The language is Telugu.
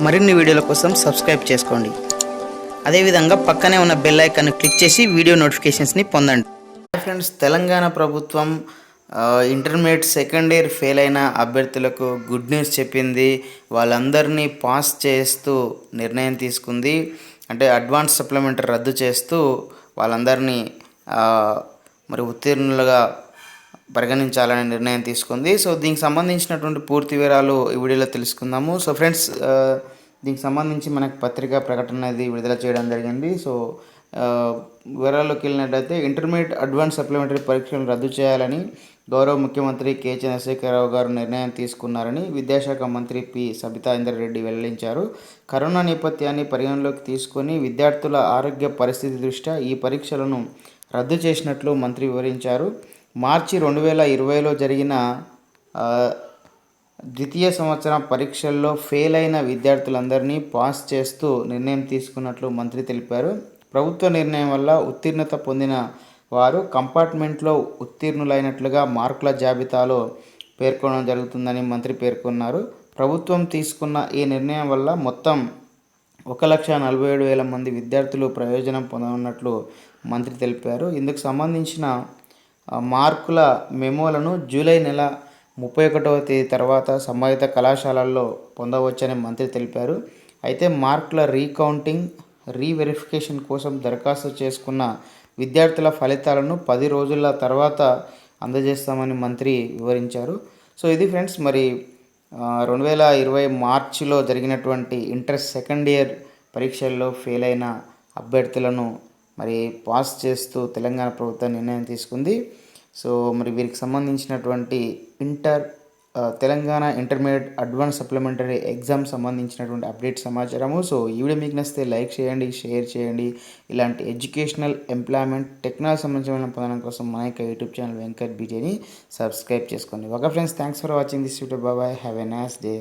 మరిన్ని వీడియోల కోసం సబ్స్క్రైబ్ చేసుకోండి. అదేవిధంగా పక్కనే ఉన్న బెల్ ఐకాన్ క్లిక్ చేసి వీడియో నోటిఫికేషన్స్ని పొందండి. ఫ్రెండ్స్, తెలంగాణ ప్రభుత్వం ఇంటర్మీడియట్ సెకండ్ ఇయర్ ఫెయిల్ అయిన అభ్యర్థులకు గుడ్ న్యూస్ చెప్పింది. వాళ్ళందరినీ పాస్ చేస్తూ నిర్ణయం తీసుకుంది. అంటే అడ్వాన్స్ సప్లిమెంటరీ రద్దు చేస్తూ వాళ్ళందరినీ మరి ఉత్తీర్ణులుగా పరిగణించాలనే నిర్ణయం తీసుకుంది. సో దీనికి సంబంధించినటువంటి పూర్తి వివరాలు ఈ వీడియోలో తెలుసుకుందాము. సో ఫ్రెండ్స్, దీనికి సంబంధించి మనకు పత్రికా ప్రకటన అనేది విడుదల చేయడం జరిగింది. సో వివరాల్లోకి వెళ్ళినట్లయితే, ఇంటర్మీడియట్ అడ్వాన్స్ సప్లిమెంటరీ పరీక్షలను రద్దు చేయాలని గౌరవ ముఖ్యమంత్రి కె చంద్రశేఖరరావు గారు నిర్ణయం తీసుకున్నారని విద్యాశాఖ మంత్రి పి సబితా ఇంద్రారెడ్డి వెల్లడించారు. కరోనా నేపథ్యాన్ని పరిగణలోకి తీసుకొని విద్యార్థుల ఆరోగ్య పరిస్థితి దృష్ట్యా ఈ పరీక్షలను రద్దు చేసినట్లు మంత్రి వివరించారు. మార్చి 2020లో జరిగిన ద్వితీయ సంవత్సరం పరీక్షల్లో ఫెయిల్ అయిన విద్యార్థులందరినీ పాస్ చేస్తూ నిర్ణయం తీసుకున్నట్లు మంత్రి తెలిపారు. ప్రభుత్వ నిర్ణయం వల్ల ఉత్తీర్ణత పొందిన వారు కంపార్ట్మెంట్లో ఉత్తీర్ణులైనట్లుగా మార్కుల జాబితాలో పేర్కొనడం జరుగుతుందని మంత్రి పేర్కొన్నారు. ప్రభుత్వం తీసుకున్న ఈ నిర్ణయం వల్ల మొత్తం 1,47,000 మంది విద్యార్థులు ప్రయోజనం పొందనున్నట్లు మంత్రి తెలిపారు. ఇందుకు సంబంధించిన మార్కుల మెమోలను జూలై నెల 31వ తేదీ తర్వాత సంబంధిత కళాశాలల్లో పొందవచ్చని మంత్రి తెలిపారు. అయితే మార్కుల రీకౌంటింగ్, రీవెరిఫికేషన్ కోసం దరఖాస్తు చేసుకున్న విద్యార్థుల ఫలితాలను 10 రోజుల తర్వాత అందజేస్తామని మంత్రి వివరించారు. సో ఇది ఫ్రెండ్స్, మరి 2020 మార్చిలో జరిగినటువంటి ఇంటర్ సెకండ్ ఇయర్ పరీక్షల్లో ఫెయిల్ అయిన అభ్యర్థులను మరి పాస్ చేస్తూ తెలంగాణ ప్రభుత్వం నిర్ణయం తీసుకుంది. సో మరి వీరికి సంబంధించినటువంటి Telangana intermediate advance supplementary exam సంబంధించినటువంటి అప్డేట్ సమాచారము. సో ఈ వీడియో మీకు నచ్చితే లైక్ చేయండి, షేర్ చేయండి. ఇలాంటి ఎడ్యుకేషనల్, ఎంప్లాయ్మెంట్, టెక్నాలజీ సంబంధించిన పదనం కోసం మన యొక్క యూట్యూబ్ ఛానల్ వెంకట్ బీటీని సబ్స్క్రైబ్ చేసుకోండి. Okay friends, thanks for watching this video. Bye, have a nice day.